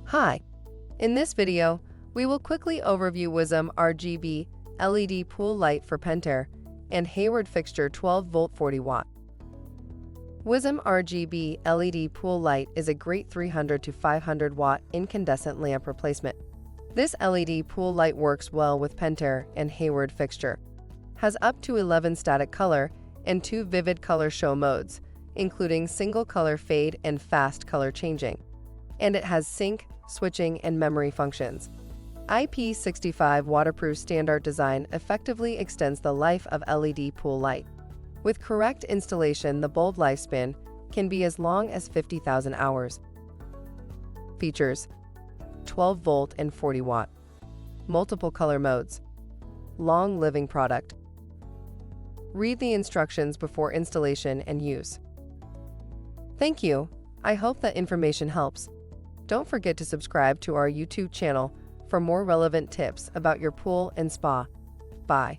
Hi, in this video, we will quickly overview WYZM RGB LED pool light for Pentair and Hayward fixture 12-volt 40-watt. WYZM RGB LED pool light is a great 300 to 500 watt incandescent lamp replacement. This LED pool light works well with Pentair and Hayward fixture, has up to 11 static color and 2 vivid color show modes, including single color fade and fast color changing, and it has sync, switching, and memory functions. IP65 waterproof standard design effectively extends the life of LED pool light. With correct installation, the bulb lifespan can be as long as 50,000 hours. Features: 12-volt and 40-watt. Multiple color modes. Long living product. Read the instructions before installation and use. Thank you. I hope that information helps. Don't forget to subscribe to our YouTube channel for more relevant tips about your pool and spa. Bye.